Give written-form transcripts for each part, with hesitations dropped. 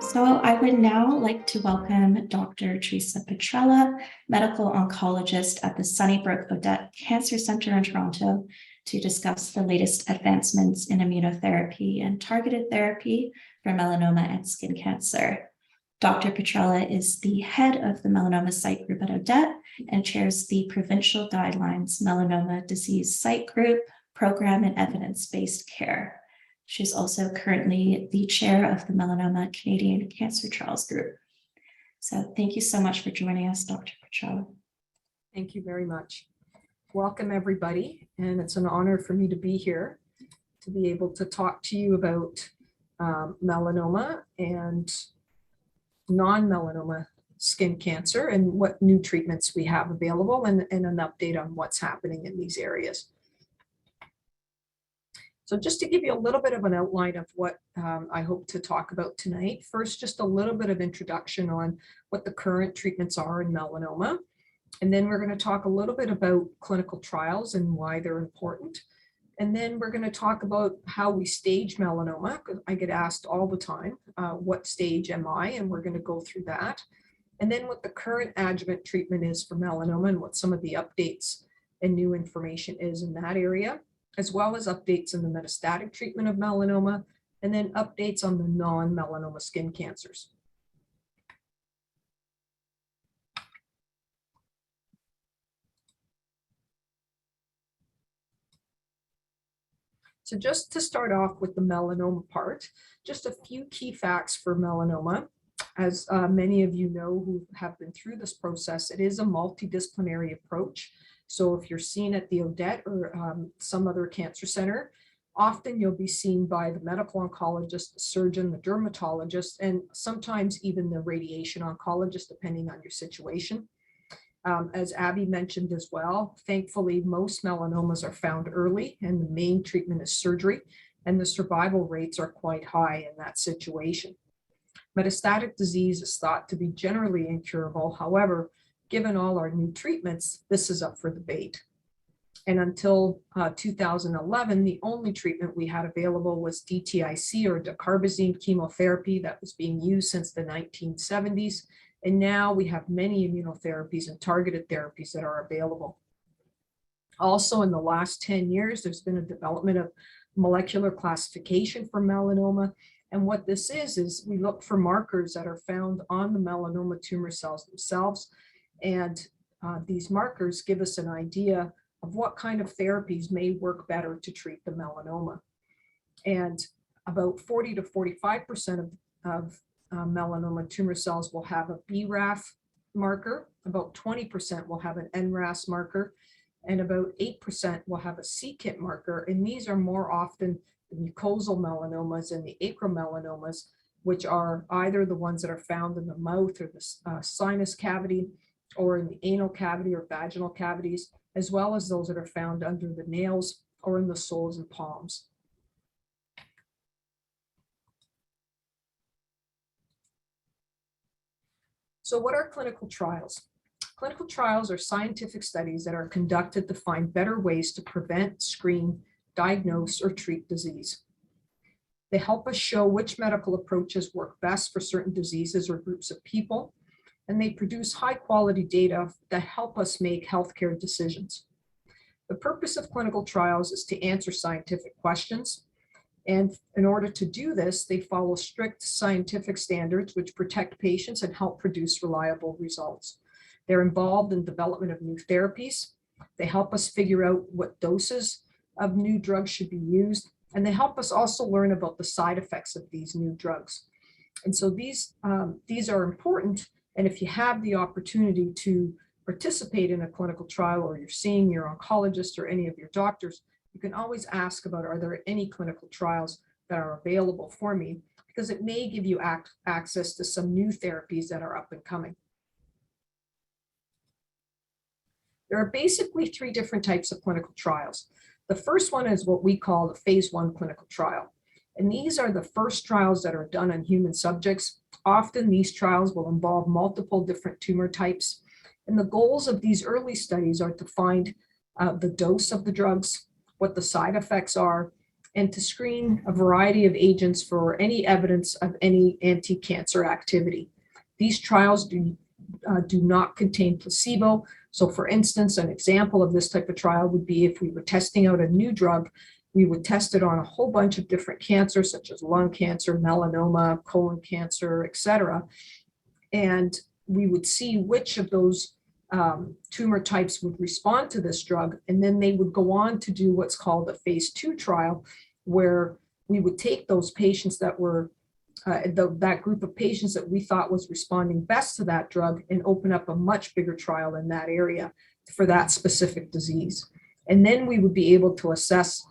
So I would now like to welcome Dr. Teresa Petrella, Medical Oncologist at the Sunnybrook Odette Cancer Centre in Toronto, to discuss the latest advancements in immunotherapy and targeted therapy for melanoma and skin cancer. Dr. Petrella is the head of the Melanoma Site Group at Odette and chairs the Provincial Guidelines Melanoma Disease Site Group Program in Evidence-Based Care. She's also currently the chair of the Melanoma Canadian Cancer Trials Group. So thank you so much for joining us, Dr. Petrella. Thank you very much. Welcome, everybody. And it's an honor for me to be here to be able to talk to you about melanoma and non-melanoma skin cancer and what new treatments we have available and an update on what's happening in these areas. So just to give you a little bit of an outline of what I hope to talk about tonight, first, just a little bit of introduction on what the current treatments are in melanoma. And then we're going to talk a little bit about clinical trials and why they're important. And then we're going to talk about how we stage melanoma, because I get asked all the time, what stage am I? And we're going to go through that. And then what the current adjuvant treatment is for melanoma and what some of the updates and new information is in that area, as well as updates in the metastatic treatment of melanoma, and then updates on the non-melanoma skin cancers. So just to start off with the melanoma part, just a few key facts for melanoma. As many of you know who have been through this process, it is a multidisciplinary approach. So if you're seen at the Odette or some other cancer center, often you'll be seen by the medical oncologist, the surgeon, the dermatologist, and sometimes even the radiation oncologist, depending on your situation. As Abby mentioned as well, thankfully, most melanomas are found early and the main treatment is surgery, and the survival rates are quite high in that situation. Metastatic disease is thought to be generally incurable. However, given all our new treatments, this is up for debate. And until 2011, the only treatment we had available was DTIC or dacarbazine chemotherapy that was being used since the 1970s. And now we have many immunotherapies and targeted therapies that are available. Also, in the last 10 years, there's been a development of molecular classification for melanoma. And what this is we look for markers that are found on the melanoma tumor cells themselves. And these markers give us an idea of what kind of therapies may work better to treat the melanoma. And about 40 to 45% of melanoma tumor cells will have a BRAF marker, about 20% will have an NRAS marker, and about 8% will have a CKIT marker. And these are more often the mucosal melanomas and the acromelanomas, which are either the ones that are found in the mouth or the sinus cavity, or in the anal cavity or vaginal cavities, as well as those that are found under the nails or in the soles and palms. So what are clinical trials? Clinical trials are scientific studies that are conducted to find better ways to prevent, screen, diagnose, or treat disease. They help us show which medical approaches work best for certain diseases or groups of people, and they produce high quality data that help us make healthcare decisions. The purpose of clinical trials is to answer scientific questions. And in order to do this, they follow strict scientific standards which protect patients and help produce reliable results. They're involved in development of new therapies. They help us figure out what doses of new drugs should be used. And they help us also learn about the side effects of these new drugs. And so these are important. And if you have the opportunity to participate in a clinical trial, or you're seeing your oncologist or any of your doctors, you can always ask about, are there any clinical trials that are available for me? Because it may give you access to some new therapies that are up and coming. There are basically three different types of clinical trials. The first one is what we call the phase 1 clinical trial. And these are the first trials that are done on human subjects. Often these trials will involve multiple different tumor types. And the goals of these early studies are to find the dose of the drugs, what the side effects are, and to screen a variety of agents for any evidence of any anti-cancer activity. These trials do not contain placebo. So for instance, an example of this type of trial would be if we were testing out a new drug, we would test it on a whole bunch of different cancers, such as lung cancer, melanoma, colon cancer, etc. And we would see which of those tumor types would respond to this drug. And then they would go on to do what's called a phase 2 trial, where we would take those patients that were that group of patients that we thought was responding best to that drug and open up a much bigger trial in that area for that specific disease. And then we would be able to assess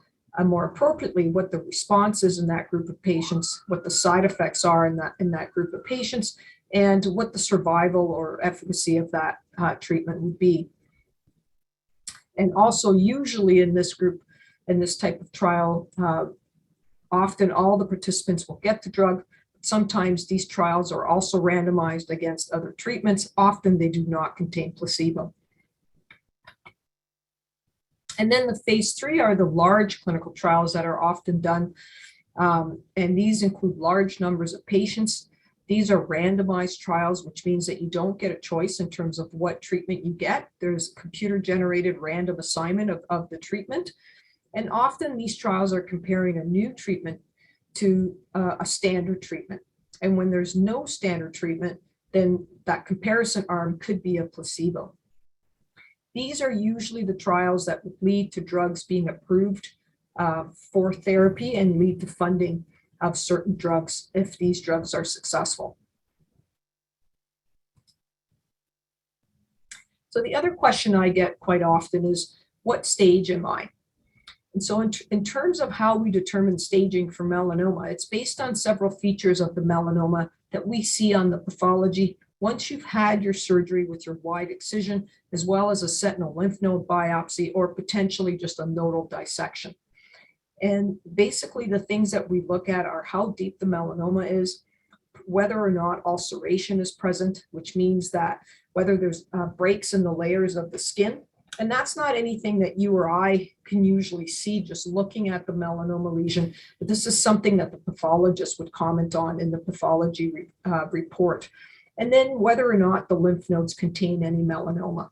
more appropriately what the response is in that group of patients, what the side effects are in that group of patients, and what the survival or efficacy of that treatment would be. And also usually in this group, in this type of trial, often all the participants will get the drug. Sometimes these trials are also randomized against other treatments. Often they do not contain placebo. And then the phase 3 are the large clinical trials that are often done. And these include large numbers of patients. These are randomized trials, which means that you don't get a choice in terms of what treatment you get. There's computer-generated random assignment of the treatment. And often these trials are comparing a new treatment to a standard treatment. And when there's no standard treatment, then that comparison arm could be a placebo. These are usually the trials that would lead to drugs being approved for therapy and lead to funding of certain drugs if these drugs are successful. So the other question I get quite often is, what stage am I? And so in terms of how we determine staging for melanoma, it's based on several features of the melanoma that we see on the pathology once you've had your surgery with your wide excision, as well as a sentinel lymph node biopsy or potentially just a nodal dissection. And basically the things that we look at are how deep the melanoma is, whether or not ulceration is present, which means that whether there's breaks in the layers of the skin. And that's not anything that you or I can usually see just looking at the melanoma lesion, but this is something that the pathologist would comment on in the pathology report. And then whether or not the lymph nodes contain any melanoma.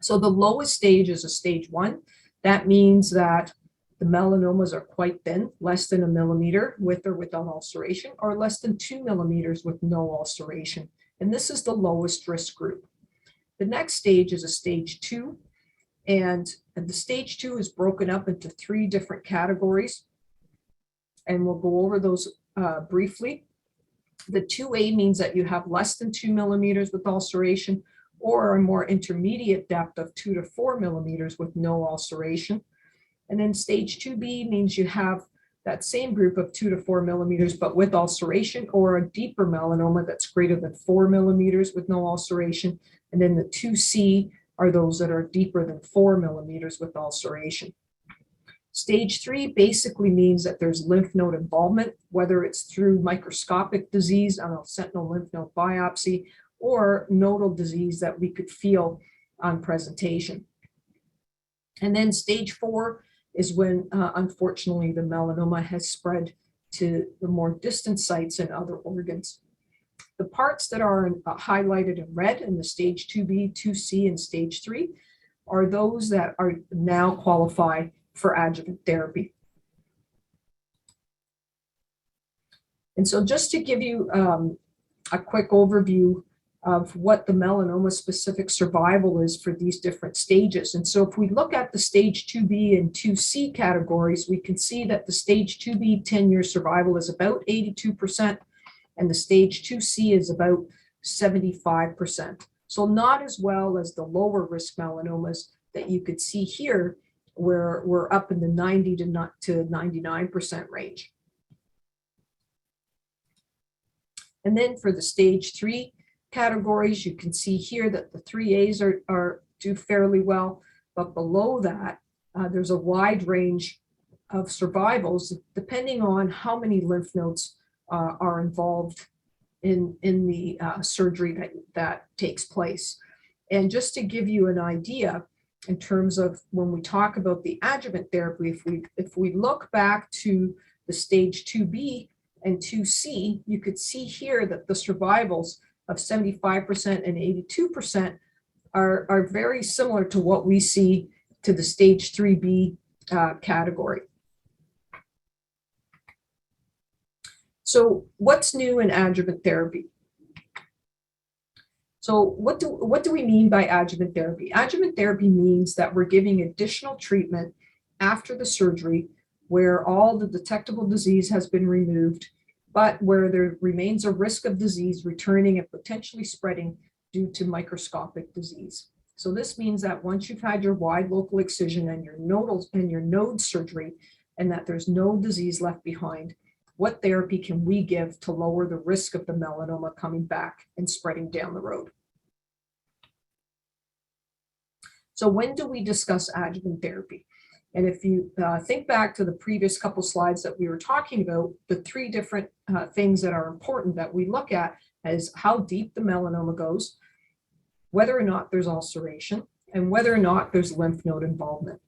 So the lowest stage is a stage 1. That means that the melanomas are quite thin, less than 1 millimeter with or without ulceration, or less than 2 millimeters with no ulceration. And this is the lowest risk group. The next stage is a stage 2, and the stage 2 is broken up into 3 different categories, and we'll go over those briefly. The 2A means that you have less than 2 millimeters with ulceration, or a more intermediate depth of 2 to 4 millimeters with no ulceration. And then stage 2B means you have that same group of 2 to 4 millimeters, but with ulceration, or a deeper melanoma that's greater than 4 millimeters with no ulceration. And then the 2C are those that are deeper than 4 millimeters with ulceration. Stage 3 basically means that there's lymph node involvement, whether it's through microscopic disease on a sentinel lymph node biopsy or nodal disease that we could feel on presentation. And then stage 4 is when, unfortunately, the melanoma has spread to the more distant sites and other organs. The parts that are highlighted in red in the stage 2B, 2C, and stage 3 are those that are now qualify for adjuvant therapy. And so just to give you a quick overview of what the melanoma specific survival is for these different stages. And so if we look at the stage 2B and 2C categories, we can see that the stage 2B 10-year survival is about 82%, and the stage 2C is about 75%. So not as well as the lower risk melanomas that you could see here, where we're up in the 90 to 99% range. And then for the stage 3 categories, you can see here that the 3As do fairly well, but below that, there's a wide range of survivals depending on how many lymph nodes are involved in the surgery that takes place. And just to give you an idea, in terms of when we talk about the adjuvant therapy, if we look back to the stage 2B and 2C, you could see here that the survivals of 75% and 82% are very similar to what we see to the stage 3B category. So what's new in adjuvant therapy? So what do we mean by adjuvant therapy? Adjuvant therapy means that we're giving additional treatment after the surgery where all the detectable disease has been removed, but where there remains a risk of disease returning and potentially spreading due to microscopic disease. So this means that once you've had your wide local excision and your node surgery, and that there's no disease left behind, what therapy can we give to lower the risk of the melanoma coming back and spreading down the road? So when do we discuss adjuvant therapy? And if you think back to the previous couple slides that we were talking about, the three different things that are important that we look at is how deep the melanoma goes, whether or not there's ulceration, and whether or not there's lymph node involvement.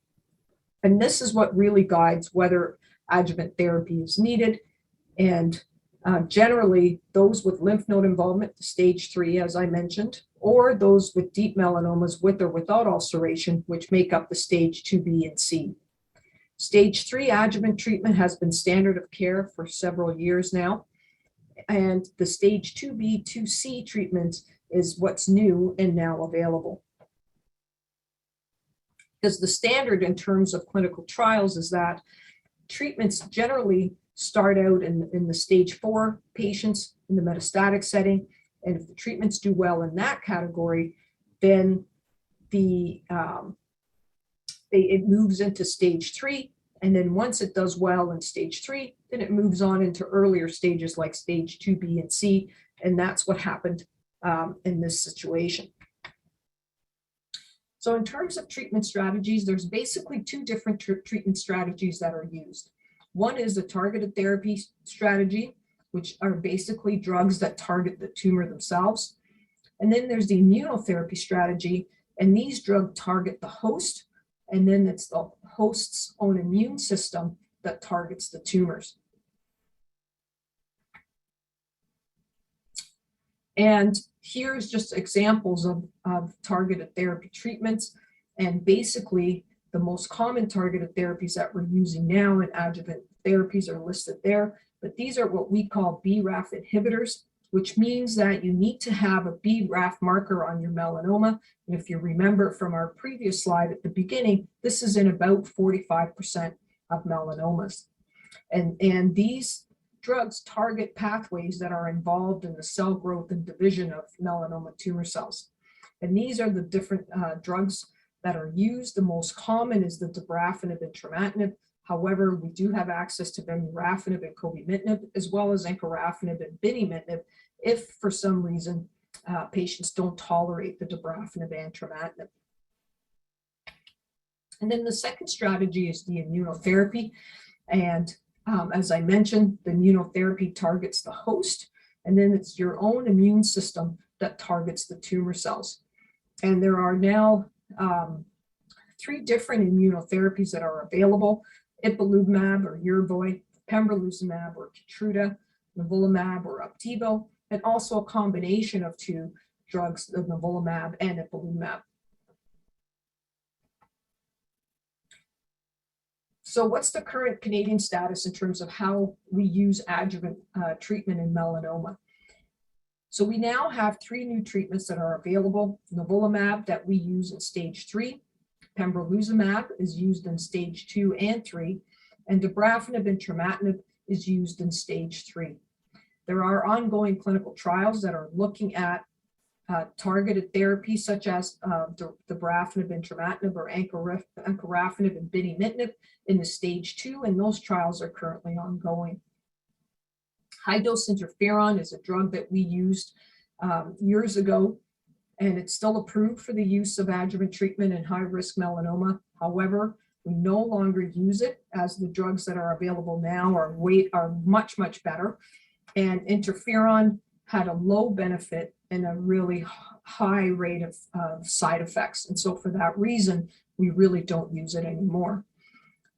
And this is what really guides whether adjuvant therapy is needed. And generally, those with lymph node involvement, stage 3, as I mentioned, or those with deep melanomas with or without ulceration, which make up the stage 2B and C. Stage 3 adjuvant treatment has been standard of care for several years now. And the stage 2B, 2C treatment is what's new and now available. Because the standard in terms of clinical trials is that treatments generally start out in the stage 4 patients in the metastatic setting. And if the treatments do well in that category, then it moves into stage 3. And then once it does well in stage 3, then it moves on into earlier stages like stage 2B and C. And that's what happened in this situation. So in terms of treatment strategies, there's basically two different treatment strategies that are used. One is the targeted therapy strategy, which are basically drugs that target the tumor themselves. And then there's the immunotherapy strategy, and these drugs target the host, and then it's the host's own immune system that targets the tumors. And here's just examples of targeted therapy treatments. And basically, the most common targeted therapies that we're using now in adjuvant therapies are listed there. But these are what we call BRAF inhibitors, which means that you need to have a BRAF marker on your melanoma. And if you remember from our previous slide at the beginning, this is in about 45% of melanomas. And these drugs target pathways that are involved in the cell growth and division of melanoma tumor cells. And these are the different drugs that are used. The most common is the dabrafenib and trametinib. However, we do have access to vemurafenib and cobimetinib, as well as encorafenib and binimetinib, if for some reason patients don't tolerate the dabrafenib and trametinib. And then the second strategy is the immunotherapy. And as I mentioned, the immunotherapy targets the host, and then it's your own immune system that targets the tumor cells. And there are now 3 different immunotherapies that are available: ipilimumab or Yervoy, pembrolizumab or Keytruda, nivolumab or Opdivo, and also a combination of 2 drugs, the nivolumab and ipilimumab. So what's the current Canadian status in terms of how we use adjuvant treatment in melanoma? So we now have 3 new treatments that are available: nivolumab that we use in stage 3, pembrolizumab is used in stage 2 and 3, and dabrafenib and trametinib is used in stage 3. There are ongoing clinical trials that are looking at targeted therapies such as dabrafenib and trametinib or encorafenib and binimetinib in the stage 2, and those trials are currently ongoing. High-dose interferon is a drug that we used years ago, and it's still approved for the use of adjuvant treatment in high-risk melanoma. However, we no longer use it, as the drugs that are available now are much, much better. And interferon had a low benefit and a really high rate of side effects. And so for that reason, we really don't use it anymore.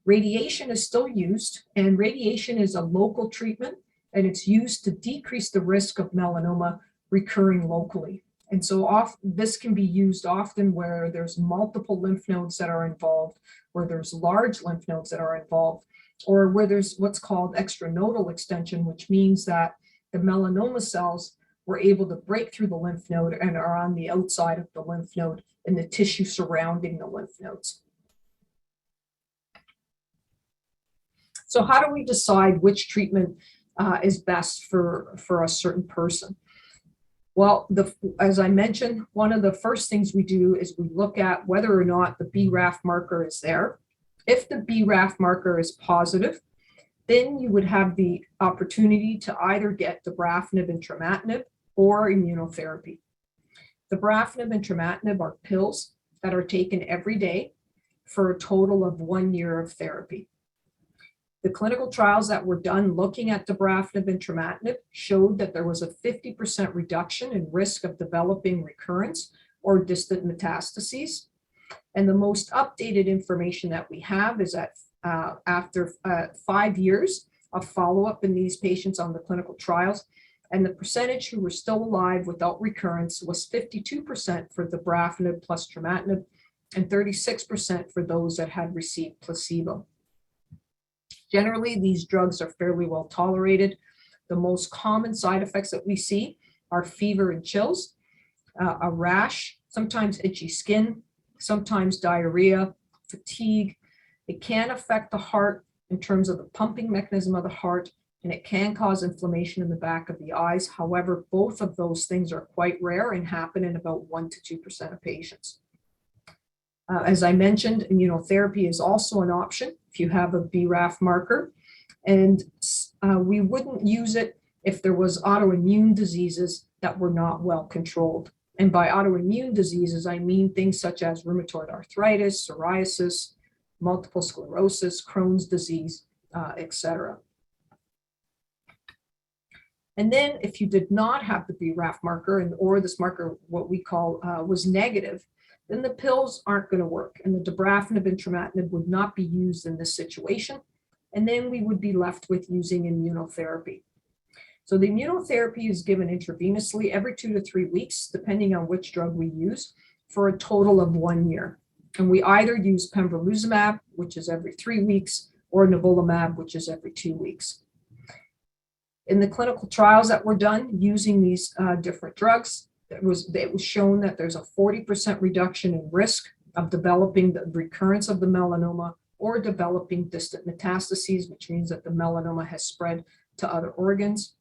Radiation is still used, and radiation is a local treatment, and it's used to decrease the risk of melanoma recurring locally. And so this can be used often where there's multiple lymph nodes that are involved, where there's large lymph nodes that are involved, or where there's what's called extranodal extension, which means that the melanoma cells were able to break through the lymph node and are on the outside of the lymph node and the tissue surrounding the lymph nodes. So how do we decide which treatment is best for a certain person? Well, as I mentioned, one of the first things we do is we look at whether or not the BRAF marker is there. If the BRAF marker is positive, then you would have the opportunity to either get dabrafenib and trametinib or immunotherapy. Dabrafenib and trametinib are pills that are taken every day for a total of 1 year of therapy. The clinical trials that were done looking at dabrafenib and trametinib showed that there was a 50% reduction in risk of developing recurrence or distant metastases. And the most updated information that we have is that after 5 years of follow-up in these patients on the clinical trials, and the percentage who were still alive without recurrence was 52% for dabrafenib plus trametinib and 36% for those that had received placebo. Generally, these drugs are fairly well tolerated. The most common side effects that we see are fever and chills, a rash, sometimes itchy skin, sometimes diarrhea, fatigue. It can affect the heart in terms of the pumping mechanism of the heart, and it can cause inflammation in the back of the eyes. However, both of those things are quite rare and happen in about 1 to 2% of patients. As I mentioned, immunotherapy is also an option if you have a BRAF marker, and we wouldn't use it if there was autoimmune diseases that were not well controlled. And by autoimmune diseases, I mean things such as rheumatoid arthritis, psoriasis, multiple sclerosis, Crohn's disease, etc. And then if you did not have the BRAF marker or this marker, what we call was negative, then the pills aren't going to work, and the dabrafenib and trametinib would not be used in this situation, and then we would be left with using immunotherapy. So the immunotherapy is given intravenously every 2 to 3 weeks, depending on which drug we use, for a total of 1 year. And we either use pembrolizumab, which is every 3 weeks, or nivolumab, which is every 2 weeks. In the clinical trials that were done using these different drugs, it was shown that there's a 40% reduction in risk of developing the recurrence of the melanoma or developing distant metastases, which means that the melanoma has spread to other organs.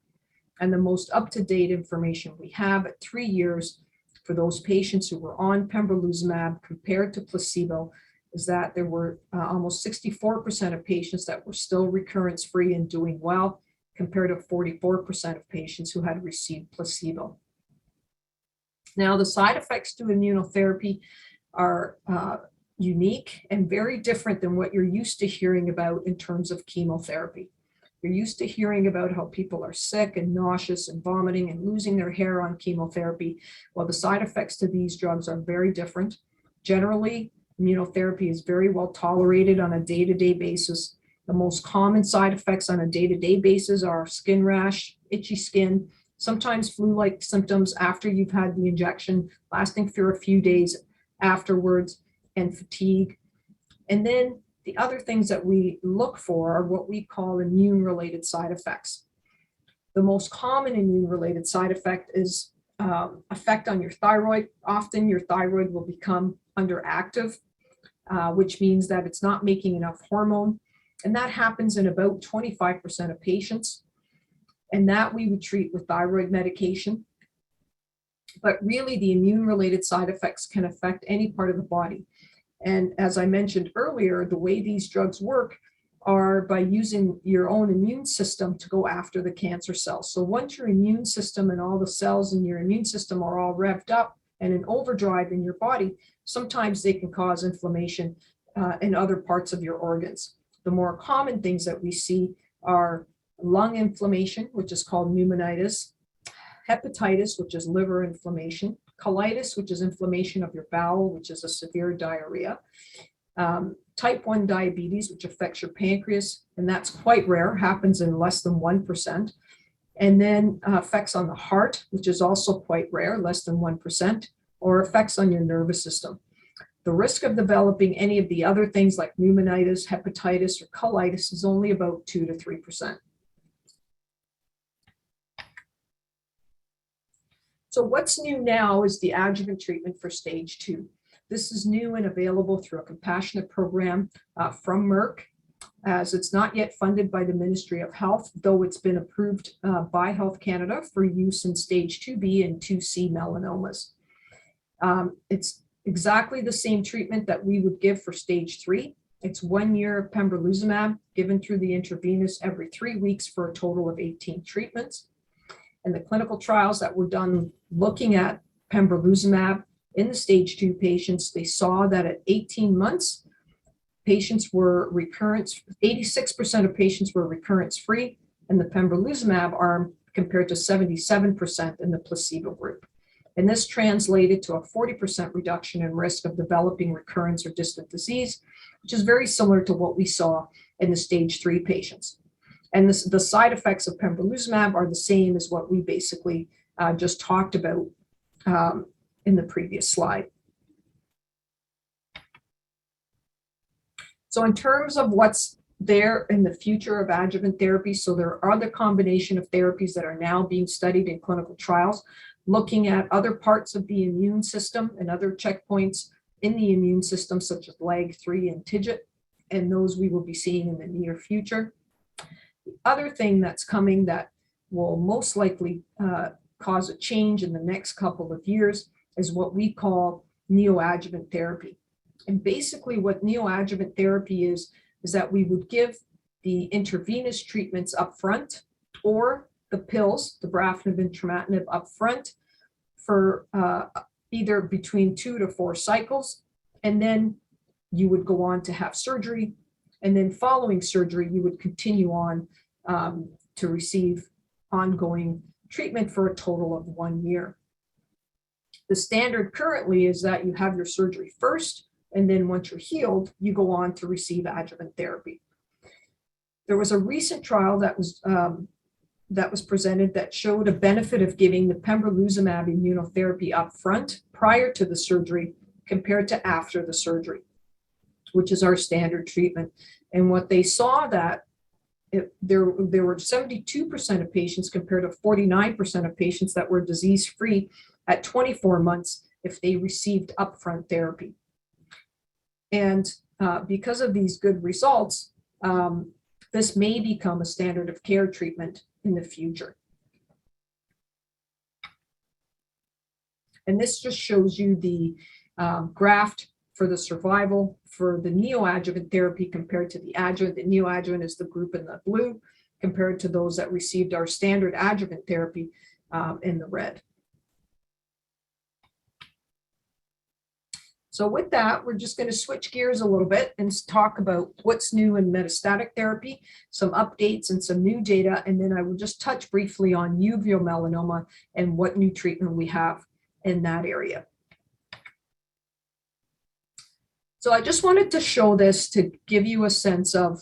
And the most up-to-date information we have at 3 years for those patients who were on pembrolizumab compared to placebo is that there were almost 64% of patients that were still recurrence-free and doing well, compared to 44% of patients who had received placebo. Now, the side effects to immunotherapy are unique and very different than what you're used to hearing about in terms of chemotherapy. You're used to hearing about how people are sick and nauseous and vomiting and losing their hair on chemotherapy. Well, the side effects to these drugs are very different. Generally, immunotherapy is very well tolerated on a day-to-day basis. The most common side effects on a day-to-day basis are skin rash, itchy skin, sometimes flu-like symptoms after you've had the injection, lasting for a few days afterwards, and fatigue. And then the other things that we look for are what we call immune-related side effects. The most common immune-related side effect is effect on your thyroid. Often your thyroid will become underactive, which means that it's not making enough hormone. And that happens in about 25% of patients. And that we would treat with thyroid medication. But really, the immune-related side effects can affect any part of the body. And as I mentioned earlier, the way these drugs work are by using your own immune system to go after the cancer cells. So once your immune system and all the cells in your immune system are all revved up and in overdrive in your body, sometimes they can cause inflammation in other parts of your organs. The more common things that we see are lung inflammation, which is called pneumonitis, hepatitis, which is liver inflammation, colitis, which is inflammation of your bowel, which is a severe diarrhea, type 1 diabetes, which affects your pancreas, and that's quite rare, happens in less than 1%. And then effects on the heart, which is also quite rare, less than 1%, or effects on your nervous system. The risk of developing any of the other things like pneumonitis, hepatitis, or colitis is only about 2 to 3%. So what's new now is the adjuvant treatment for stage 2. This is new and available through a compassionate program from Merck, as it's not yet funded by the Ministry of Health, though it's been approved by Health Canada for use in stage 2B and 2C melanomas. It's exactly the same treatment that we would give for stage 3. It's 1 year of pembrolizumab given through the intravenous every 3 weeks for a total of 18 treatments. And the clinical trials that were done looking at pembrolizumab in the stage 2 patients, they saw that at 18 months, patients were 86% of patients were recurrence free in the pembrolizumab arm compared to 77% in the placebo group. And this translated to a 40% reduction in risk of developing recurrence or distant disease, which is very similar to what we saw in the stage 3 patients. And the side effects of pembrolizumab are the same as what we basically just talked about in the previous slide. So in terms of what's there in the future of adjuvant therapy, so there are the combination of therapies that are now being studied in clinical trials, looking at other parts of the immune system and other checkpoints in the immune system, such as LAG-3 and TIGIT, and those we will be seeing in the near future. The other thing that's coming that will most likely cause a change in the next couple of years is what we call neoadjuvant therapy. And basically what neoadjuvant therapy is that we would give the intravenous treatments up front or the pills, the brafenib and trametinib up front for either between 2 to 4 cycles. And then you would go on to have surgery. And then following surgery, you would continue on to receive ongoing treatment for a total of 1 year. The standard currently is that you have your surgery first, and then once you're healed, you go on to receive adjuvant therapy. There was a recent trial that was presented that showed a benefit of giving the pembrolizumab immunotherapy up front prior to the surgery compared to after the surgery, which is our standard treatment. And what they saw that there were 72% of patients compared to 49% of patients that were disease-free at 24 months if they received upfront therapy. And because of these good results, this may become a standard of care treatment in the future. And this just shows you the graft for the survival for the neoadjuvant therapy compared to the adjuvant. The neoadjuvant is the group in the blue compared to those that received our standard adjuvant therapy in the red. So with that, we're just going to switch gears a little bit and talk about what's new in metastatic therapy, some updates and some new data, and then I will just touch briefly on uveal melanoma and what new treatment we have in that area. So I just wanted to show this to give you a sense of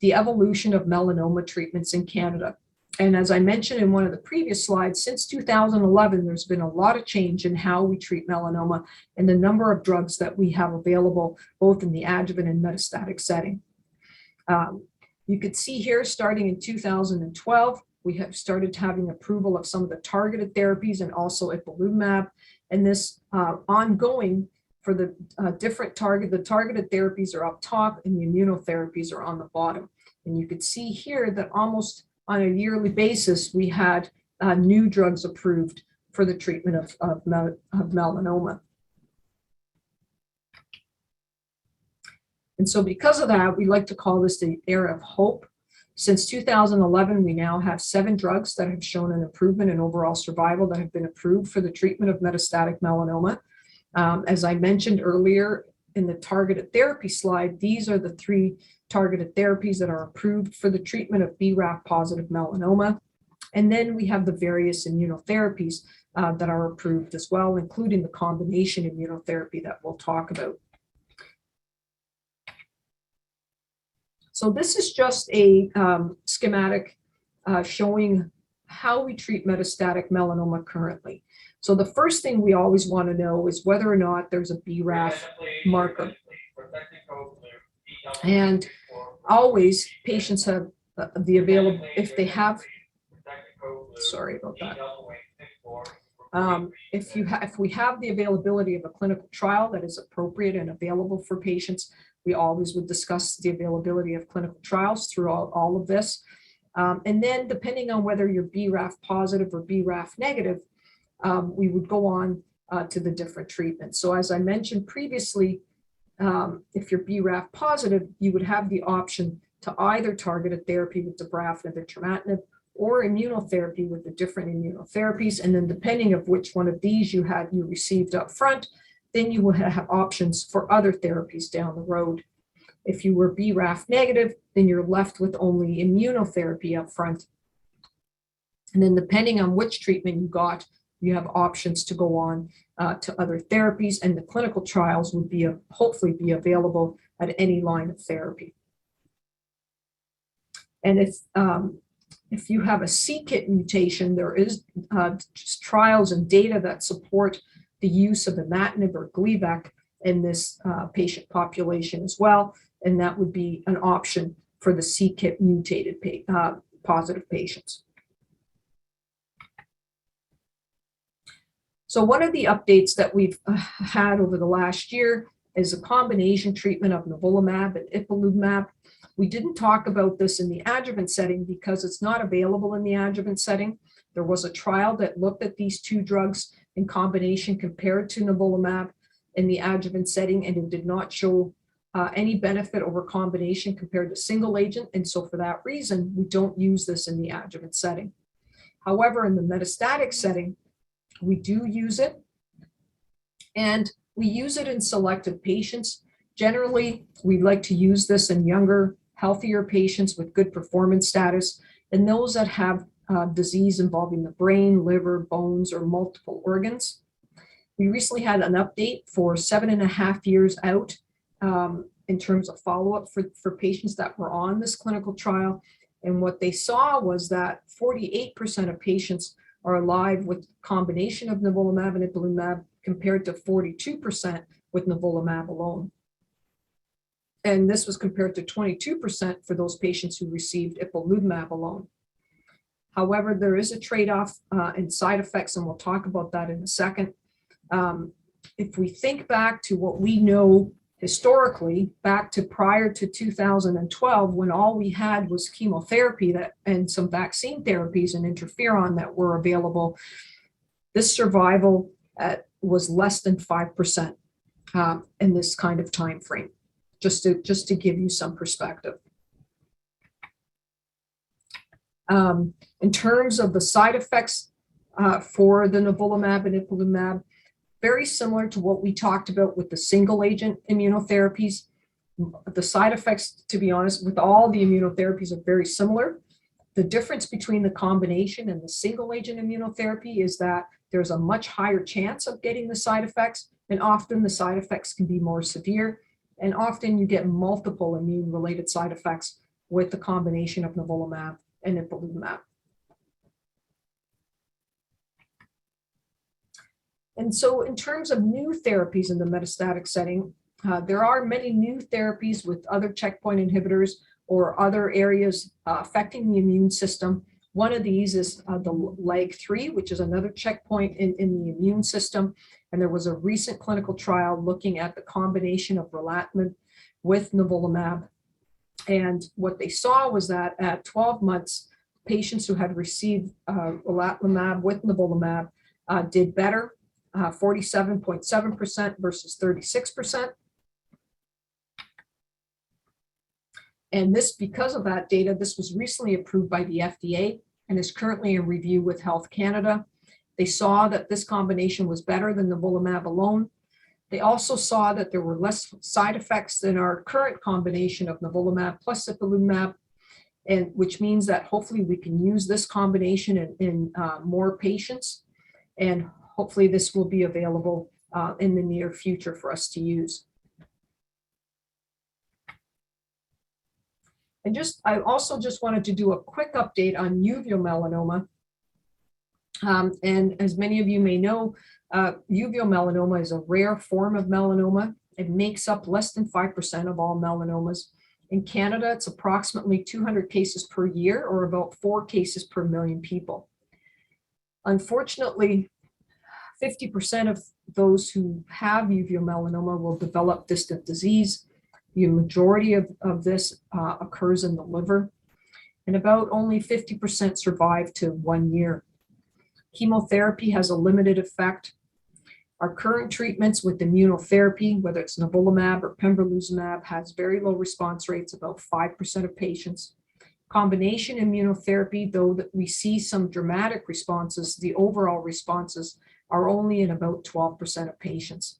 the evolution of melanoma treatments in Canada. And as I mentioned in one of the previous slides, since 2011, there's been a lot of change in how we treat melanoma and the number of drugs that we have available, both in the adjuvant and metastatic setting. You could see here, starting in 2012, we have started having approval of some of the targeted therapies and also ipilimumab. And this ongoing for the the targeted therapies are up top and the immunotherapies are on the bottom. And you could see here that almost on a yearly basis, we had new drugs approved for the treatment of melanoma. And so because of that, we like to call this the era of hope. Since 2011, we now have 7 drugs that have shown an improvement in overall survival that have been approved for the treatment of metastatic melanoma. As I mentioned earlier in the targeted therapy slide, these are the 3 targeted therapies that are approved for the treatment of BRAF positive melanoma. And then we have the various immunotherapies that are approved as well, including the combination immunotherapy that we'll talk about. So this is just a schematic showing how we treat metastatic melanoma currently. So the first thing we always want to know is whether or not there's a BRAF marker. And always patients have the available, if they have, sorry about that. If we have the availability of a clinical trial that is appropriate and available for patients, we always would discuss the availability of clinical trials throughout all of this. And then depending on whether you're BRAF positive or BRAF negative, we would go on to the different treatments. So as I mentioned previously, if you're BRAF positive, you would have the option to either target a therapy with dabrafenib and trametinib or immunotherapy with the different immunotherapies. And then depending of which one of these you received up front, then you will have options for other therapies down the road. If you were BRAF negative, then you're left with only immunotherapy up front. And then depending on which treatment you got, you have options to go on to other therapies, and the clinical trials would be hopefully be available at any line of therapy. And if you have a c-KIT mutation, there is trials and data that support the use of imatinib or Gleevec in this patient population as well, and that would be an option for the c-KIT mutated positive patients. So one of the updates that we've had over the last year is a combination treatment of nivolumab and ipilimumab. We didn't talk about this in the adjuvant setting because it's not available in the adjuvant setting. There was a trial that looked at these two drugs in combination compared to nivolumab in the adjuvant setting, and it did not show any benefit over combination compared to single agent. And so for that reason, we don't use this in the adjuvant setting. However, in the metastatic setting, we do use it, and we use it in selected patients. Generally, we like to use this in younger, healthier patients with good performance status, and those that have disease involving the brain, liver, bones, or multiple organs. We recently had an update for 7.5 years out in terms of follow-up for patients that were on this clinical trial. And what they saw was that 48% of patients are alive with combination of nivolumab and ipilimumab compared to 42% with nivolumab alone. And this was compared to 22% for those patients who received ipilimumab alone. However, there is a trade-off in side effects, and we'll talk about that in a second. If we think back to what we know historically, back to prior to 2012, when all we had was chemotherapy and some vaccine therapies and interferon that were available, this survival was less than 5% in this kind of time frame, just to give you some perspective. In terms of the side effects for the nivolumab and ipilimumab, very similar to what we talked about with the single agent immunotherapies. The side effects, to be honest, with all the immunotherapies are very similar. The difference between the combination and the single agent immunotherapy is that there's a much higher chance of getting the side effects, and often the side effects can be more severe, and often you get multiple immune related side effects with the combination of nivolumab and ipilimumab. And so in terms of new therapies in the metastatic setting, there are many new therapies with other checkpoint inhibitors or other areas affecting the immune system. One of these is the LAG-3, which is another checkpoint in the immune system. And there was a recent clinical trial looking at the combination of relatlimab with nivolumab. And what they saw was that at 12 months, patients who had received relatlimab with nivolumab did better. 47.7% versus 36%. And this, because of that data, this was recently approved by the FDA and is currently in review with Health Canada. They saw that this combination was better than nivolumab alone. They also saw that there were less side effects than our current combination of nivolumab plus ipilimumab, and which means that hopefully we can use this combination in more patients. and hopefully this will be available in the near future for us to use. And I also just wanted to do a quick update on uveal melanoma. And as many of you may know, uveal melanoma is a rare form of melanoma. It makes up less than 5% of all melanomas. In Canada, it's approximately 200 cases per year, or about 4 cases per million people. Unfortunately, 50% of those who have uveal melanoma will develop distant disease. The majority of this occurs in the liver, and about only 50% survive to 1 year. Chemotherapy has a limited effect. Our current treatments with immunotherapy, whether it's nivolumab or pembrolizumab, has very low response rates, about 5% of patients. Combination immunotherapy, though that we see some dramatic responses, the overall responses are only in about 12% of patients.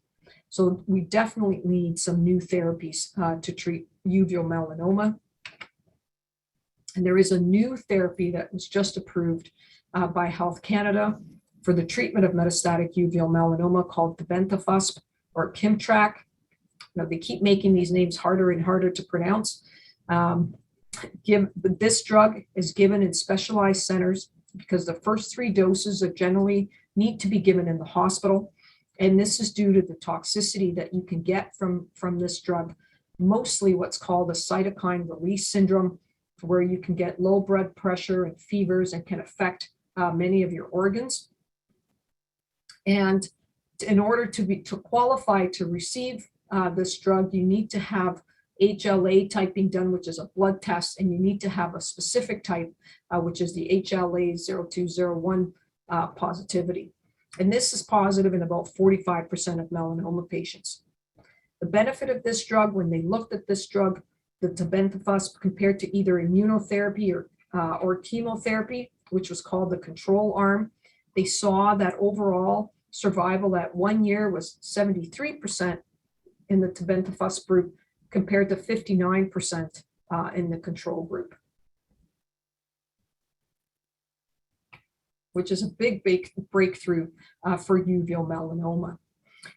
So we definitely need some new therapies to treat uveal melanoma. And there is a new therapy that was just approved by Health Canada for the treatment of metastatic uveal melanoma called tebentafusp or Kimtrac. Now, they keep making these names harder and harder to pronounce. This drug is given in specialized centers because the first 3 doses are generally need to be given in the hospital. And this is due to the toxicity that you can get from this drug, mostly what's called a cytokine release syndrome, where you can get low blood pressure and fevers and can affect many of your organs. And in order to qualify to receive this drug, you need to have HLA typing done, which is a blood test, and you need to have a specific type, which is the HLA-0201 positivity. And this is positive in about 45% of melanoma patients. The benefit of this drug, when they looked at this drug, the tebentafusp, compared to either immunotherapy or chemotherapy, which was called the control arm, they saw that overall survival at 1 year was 73% in the tebentafusp group, compared to 59% in the control group, which is a big breakthrough for uveal melanoma.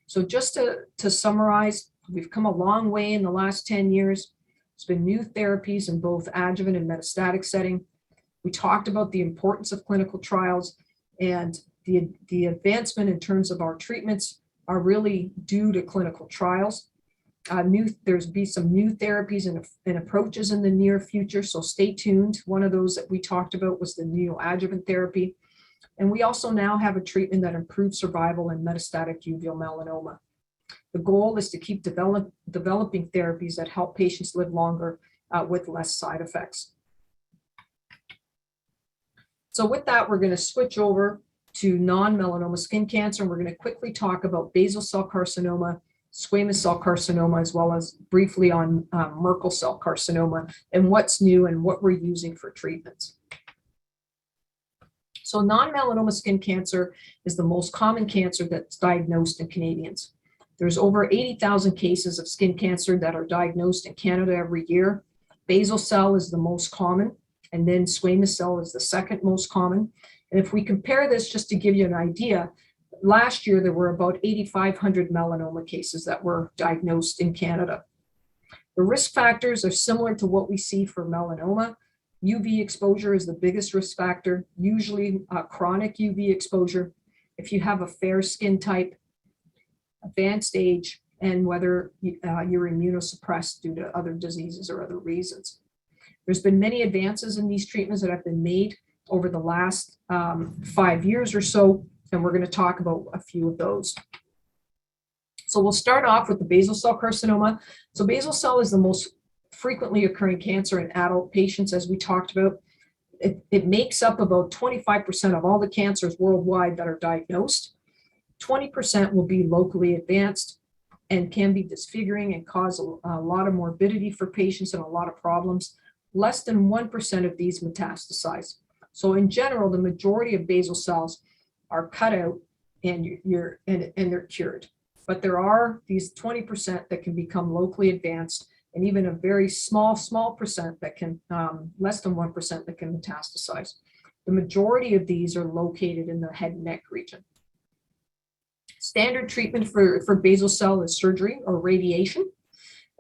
So just to summarize, we've come a long way in the last 10 years. There's been new therapies in both adjuvant and metastatic setting. We talked about the importance of clinical trials, and the advancement in terms of our treatments are really due to clinical trials. There's be some new therapies and approaches in the near future, so stay tuned. One of those that we talked about was the neoadjuvant therapy. And we also now have a treatment that improves survival in metastatic uveal melanoma. The goal is to keep developing therapies that help patients live longer with less side effects. So with that, we're going to switch over to non-melanoma skin cancer, and we're going to quickly talk about basal cell carcinoma, squamous cell carcinoma, as well as briefly on Merkel cell carcinoma and what's new and what we're using for treatments. So non-melanoma skin cancer is the most common cancer that's diagnosed in Canadians. There's over 80,000 cases of skin cancer that are diagnosed in Canada every year. Basal cell is the most common, and then squamous cell is the second most common. And if we compare this, just to give you an idea, last year there were about 8,500 melanoma cases that were diagnosed in Canada. The risk factors are similar to what we see for melanoma. UV exposure is the biggest risk factor, usually chronic UV exposure. If you have a fair skin type, advanced age, and whether you're immunosuppressed due to other diseases or other reasons. There's been many advances in these treatments that have been made over the last 5 years or so, and we're going to talk about a few of those. So we'll start off with the basal cell carcinoma. So basal cell is the most frequently occurring cancer in adult patients, as we talked about. It makes up about 25% of all the cancers worldwide that are diagnosed. 20% will be locally advanced and can be disfiguring and cause a lot of morbidity for patients and a lot of problems. Less than 1% of these metastasize. So in general, the majority of basal cells are cut out and they're cured. But there are these 20% that can become locally advanced, and even a very small percent that can, less than 1% that can metastasize. The majority of these are located in the head and neck region. Standard treatment for basal cell is surgery or radiation.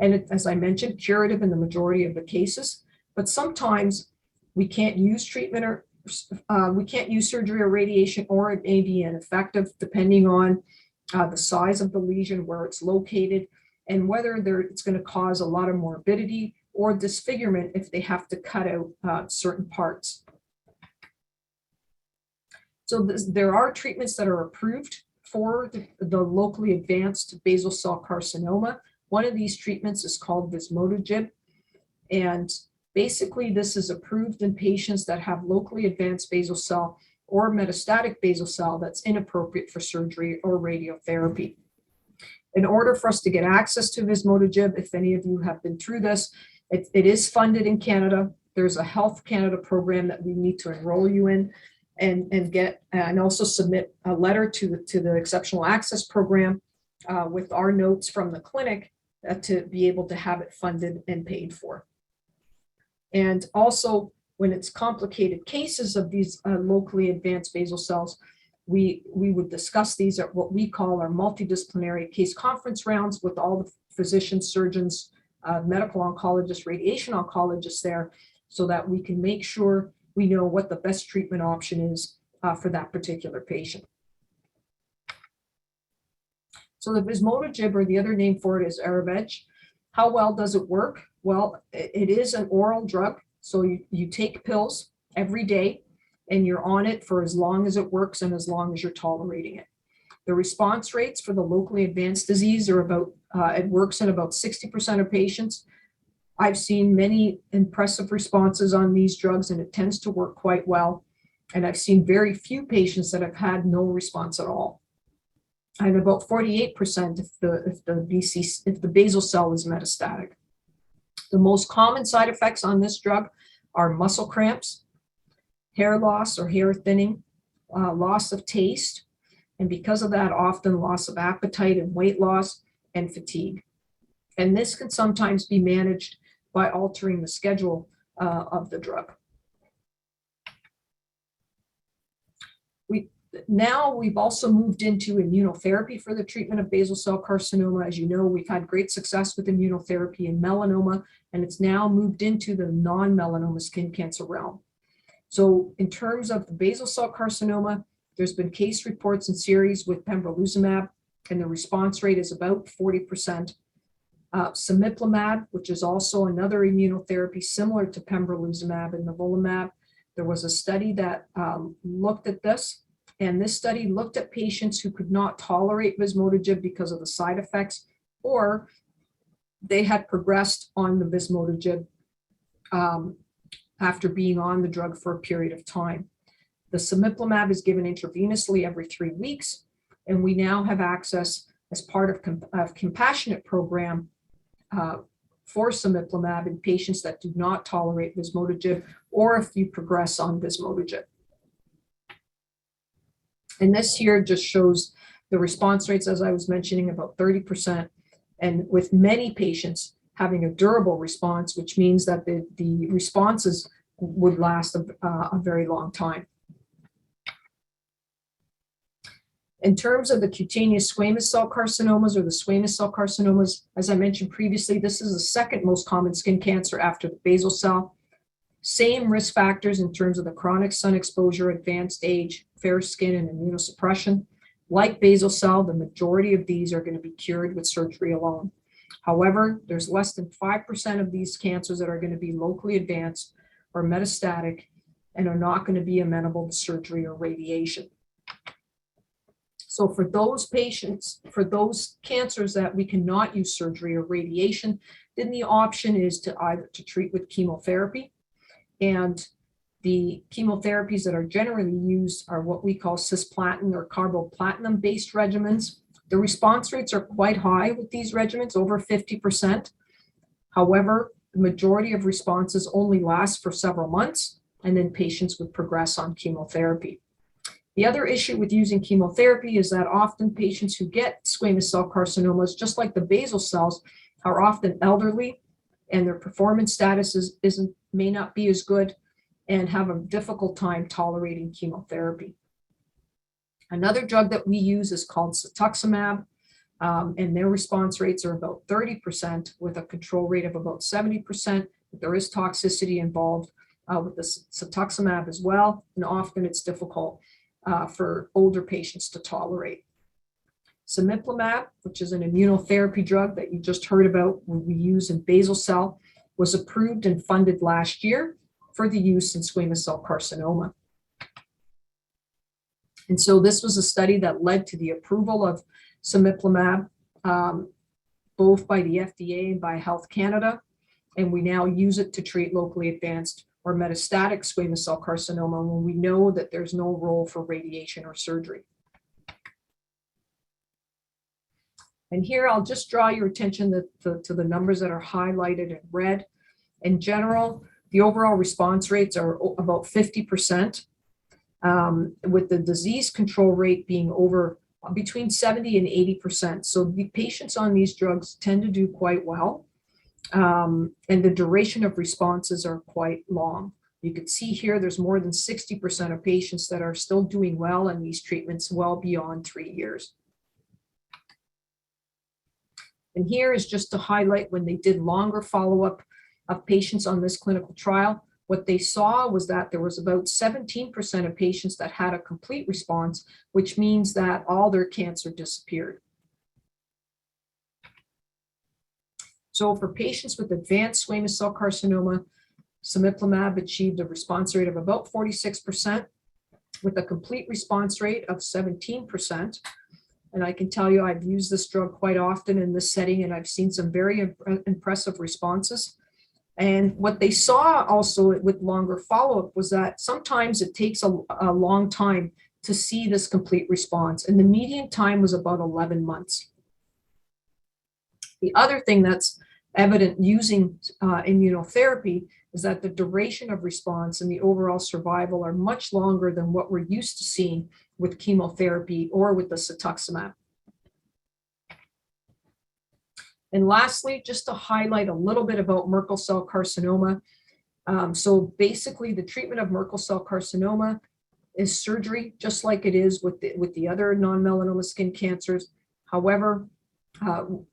And it, as I mentioned, curative in the majority of the cases. But sometimes we can't use treatment or we can't use surgery or radiation, or it may be ineffective depending on the size of the lesion, where it's located, and whether it's going to cause a lot of morbidity or disfigurement if they have to cut out certain parts. So there are treatments that are approved for the locally advanced basal cell carcinoma. One of these treatments is called vismodegib, and basically this is approved in patients that have locally advanced basal cell or metastatic basal cell that's inappropriate for surgery or radiotherapy. In order for us to get access to vismodegib, if any of you have been through this, it is funded in Canada. There's a Health Canada program that we need to enroll you in and also submit a letter to the Exceptional Access Program with our notes from the clinic to be able to have it funded and paid for. And also, when it's complicated cases of these locally advanced basal cells, we would discuss these at what we call our multidisciplinary case conference rounds with all the physicians, surgeons, medical oncologists, radiation oncologists there, so that we can make sure we know what the best treatment option is for that particular patient. So the vismodegib, or the other name for it is Arabeg. How well does it work? Well, it is an oral drug. So you take pills every day and you're on it for as long as it works and as long as you're tolerating it. The response rates for the locally advanced disease are about, it works in about 60% of patients. I've seen many impressive responses on these drugs, and it tends to work quite well. And I've seen very few patients that have had no response at all. And about 48% if the basal cell is metastatic. The most common side effects on this drug are muscle cramps, hair loss or hair thinning, loss of taste, and because of that, often loss of appetite and weight loss and fatigue. And this can sometimes be managed by altering the schedule of the drug. Now we've also moved into immunotherapy for the treatment of basal cell carcinoma. As you know, we've had great success with immunotherapy in melanoma, and it's now moved into the non-melanoma skin cancer realm. So in terms of the basal cell carcinoma, there's been case reports in series with pembrolizumab, and the response rate is about 40%. Cemiplimab, which is also another immunotherapy similar to pembrolizumab and nivolumab, there was a study that looked at this. And this study looked at patients who could not tolerate vismodegib because of the side effects, or they had progressed on the vismodegib after being on the drug for a period of time. The cemiplimab is given intravenously every 3 weeks, and we now have access as part of compassionate program for cemiplimab in patients that do not tolerate vismodegib, or if you progress on vismodegib. And this here just shows the response rates, as I was mentioning, about 30%, and with many patients having a durable response, which means that the responses would last a very long time. In terms of the cutaneous squamous cell carcinomas, or the squamous cell carcinomas, as I mentioned previously, this is the second most common skin cancer after the basal cell. Same risk factors in terms of the chronic sun exposure, advanced age, fair skin, and immunosuppression. Like basal cell, the majority of these are going to be cured with surgery alone. However, there's less than 5% of these cancers that are going to be locally advanced or metastatic and are not going to be amenable to surgery or radiation. So for those patients, for those cancers that we cannot use surgery or radiation, then the option is to either treat with chemotherapy. And the chemotherapies that are generally used are what we call cisplatin or carboplatinum-based regimens. The response rates are quite high with these regimens, over 50%. However, the majority of responses only last for several months, and then patients would progress on chemotherapy. The other issue with using chemotherapy is that often patients who get squamous cell carcinomas, just like the basal cells, are often elderly, and their performance status may not be as good, and have a difficult time tolerating chemotherapy. Another drug that we use is called cetuximab, and their response rates are about 30% with a control rate of about 70%. But there is toxicity involved with the cetuximab as well, and often it's difficult for older patients to tolerate. Cemiplimab, which is an immunotherapy drug that you just heard about, we use in basal cell, was approved and funded last year for the use in squamous cell carcinoma. And so this was a study that led to the approval of cemiplimab, both by the FDA and by Health Canada, and we now use it to treat locally advanced or metastatic squamous cell carcinoma when we know that there's no role for radiation or surgery. And here I'll just draw your attention to the numbers that are highlighted in red. In general, the overall response rates are about 50%, with the disease control rate being over between 70 and 80%. So the patients on these drugs tend to do quite well, and the duration of responses are quite long. You can see here there's more than 60% of patients that are still doing well in these treatments well beyond 3 years. And here is just to highlight when they did longer follow-up of patients on this clinical trial, what they saw was that there was about 17% of patients that had a complete response, which means that all their cancer disappeared. So for patients with advanced squamous cell carcinoma, cemiplimab achieved a response rate of about 46% with a complete response rate of 17%. And I can tell you, I've used this drug quite often in this setting, and I've seen some very impressive responses. And what they saw also with longer follow-up was that sometimes it takes a long time to see this complete response. And the median time was about 11 months. The other thing that's evident using immunotherapy is that the duration of response and the overall survival are much longer than what we're used to seeing with chemotherapy or with the cetuximab. And lastly, just to highlight a little bit about Merkel cell carcinoma. So basically the treatment of Merkel cell carcinoma is surgery, just like it is with the other non-melanoma skin cancers. However,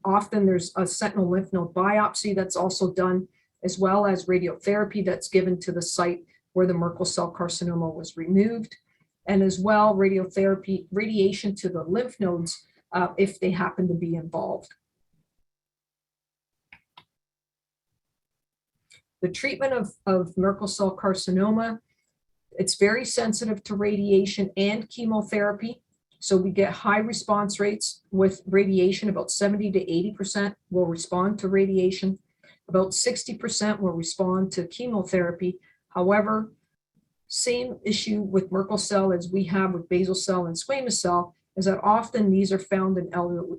often there's a sentinel lymph node biopsy that's also done, as well as radiotherapy that's given to the site where the Merkel cell carcinoma was removed, and as well radiation to the lymph nodes if they happen to be involved. The treatment of Merkel cell carcinoma, it's very sensitive to radiation and chemotherapy. So we get high response rates with radiation. About 70 to 80% will respond to radiation. About 60% will respond to chemotherapy. However, same issue with Merkel cell as we have with basal cell and squamous cell is that often these are found in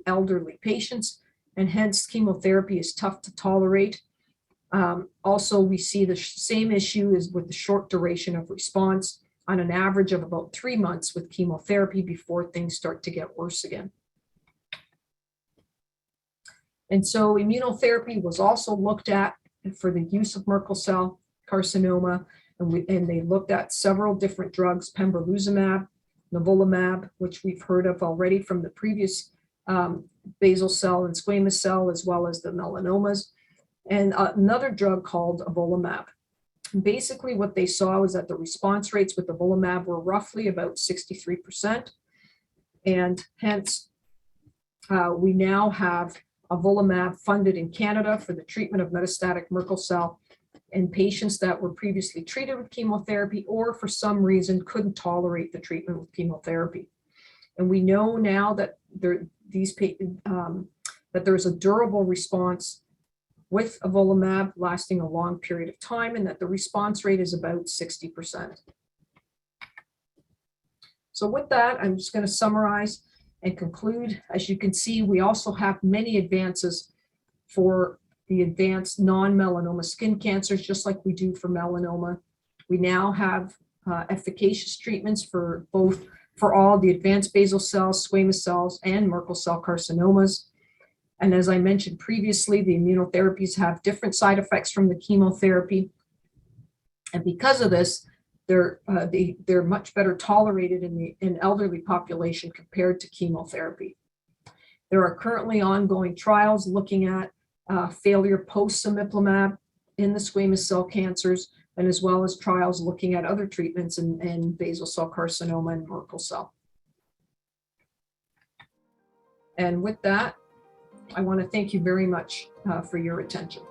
elderly patients, and hence chemotherapy is tough to tolerate. Also, we see the same issue is with the short duration of response, on an average of about 3 months with chemotherapy before things start to get worse again. And so immunotherapy was also looked at for the use of Merkel cell carcinoma, and they looked at several different drugs, pembrolizumab, nivolumab, which we've heard of already from the previous basal cell and squamous cell, as well as the melanomas, and another drug called avelumab. Basically, what they saw was that the response rates with avelumab were roughly about 63%, and hence we now have avelumab funded in Canada for the treatment of metastatic Merkel cell in patients that were previously treated with chemotherapy or for some reason couldn't tolerate the treatment with chemotherapy. And we know now that that there's a durable response with avelumab lasting a long period of time, and that the response rate is about 60%. So with that, I'm just going to summarize and conclude. As you can see, we also have many advances for the advanced non-melanoma skin cancers, just like we do for melanoma. We now have efficacious treatments for all the advanced basal cells, squamous cells, and Merkel cell carcinomas. And as I mentioned previously, the immunotherapies have different side effects from the chemotherapy. And because of this, they're much better tolerated in elderly population compared to chemotherapy. There are currently ongoing trials looking at failure post-cemiplimab in the squamous cell cancers, and as well as trials looking at other treatments in basal cell carcinoma and Merkel cell. And with that, I want to thank you very much for your attention.